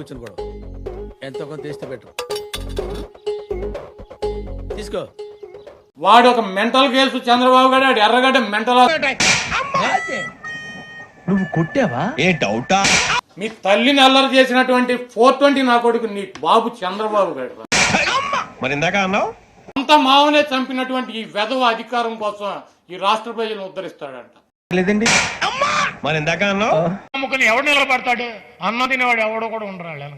వచ్చిన గొడవ. ఎంతో కొంత తీస్తే బెటర్. తీసుకో. వాడు ఒక మెంటల్ కేసు. చంద్రబాబు గారు ఎర్రగడ్డ మెంటల్. నువ్వు కొట్టావా? ఏ డౌటా? మీ తల్లిని అల్లరి చేసినటువంటి 420 నా కొడుకు నీ బాబు చంద్రబాబు గారు. మరి ఇందాక అన్నావు అంత మావనే చంపినటువంటి ఈ వెధవ అధికారం కోసం ఈ రాష్ట్ర ప్రజలను ఉద్ధరిస్తాడంట. లేదండి. మరి ఇందాక అన్నావు ఎవడు నిలబడతాడు? అన్న తినేవాడు ఎవడో కూడా ఉండరాడు.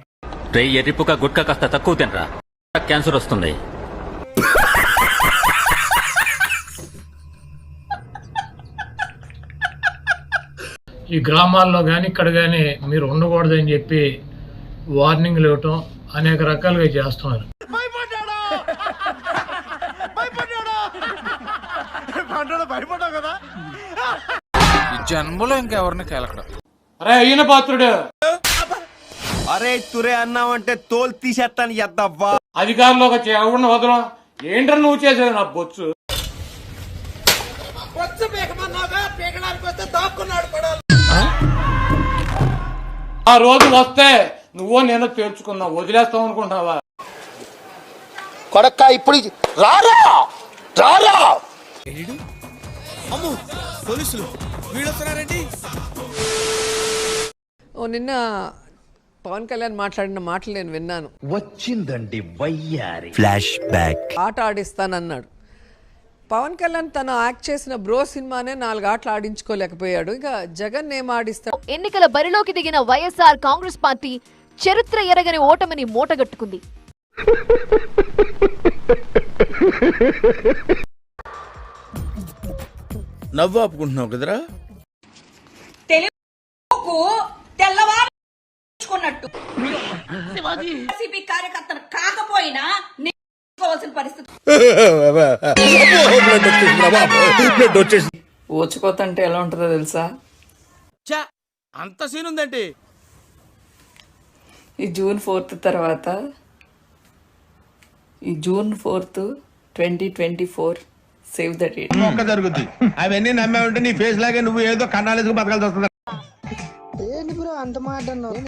రే ఎర్రిపుక గుట్క కాస్త తక్కువ తినరా, క్యాన్సర్ వస్తుంది. ఈ గ్రామాల్లో కానీ ఇక్కడ కానీ మీరు ఉండకూడదని చెప్పి వార్నింగ్లు ఇవ్వటం అనేక రకాలుగా చేస్తున్నారు. జన్మలో ఇంకెవరిని కేలకడం. అరే అయిన పాత్రుడు, అరే తురే అన్నావంటే తోలు తీసేస్తాను ఎద్దవ్వా. అధికారంలోకి వచ్చి ఎవరిని వదలం. ఏంటని నువ్వు చేసేది నా బొచ్చు. ఆ రోజు వస్తే నువ్వో నేను తేల్చుకున్నావు, వదిలేస్తావు అనుకుంటున్నావా? కొడక్క ఇప్పుడు రారా రారా. పోలీసులు వీళ్ళు వస్తున్నారండి. నిన్న పవన్ కళ్యాణ్ మాట్లాడిన మాటలు నేను విన్నాను. వచ్చిందండి వయ్యారి ఫ్లాష్ బ్యాక్. ఆట ఆడిస్తానన్నాడు. పవన్ కళ్యాణ్ తను యాక్ట్ చేసిన బ్రో సినిమానే 4 ఆటలు ఆడించుకోలేకపోయాడు. ఇక జగన్ ఏం ఆడిస్తాడు? ఎన్నికల బరిలోకి దిగిన వైఎస్ఆర్ కాంగ్రెస్ పార్టీ చరిత్ర ఎరగని ఓటమిని మూటగట్టుకుంది. నవ్వు ఆపుకుంటున్నావు కదరా. కార్యకర్తను కాకపోయినా పరిస్థితి. ఊచుకోతంటే ఎలా ఉంటుందో తెలుసా? అంత సీన్ ఉందండి. ఈ జూన్ 4 తర్వాత, ఈ జూన్ 4, 2024 సేవ్ ద డేట్ మొక్క జరుగుద్ది. అవన్నీ నమ్మే ఉంటే నీ ఫేస్ లాగే నువ్వు ఏదో కన్నాలేసుకు బతకాల్సి వస్తుంది.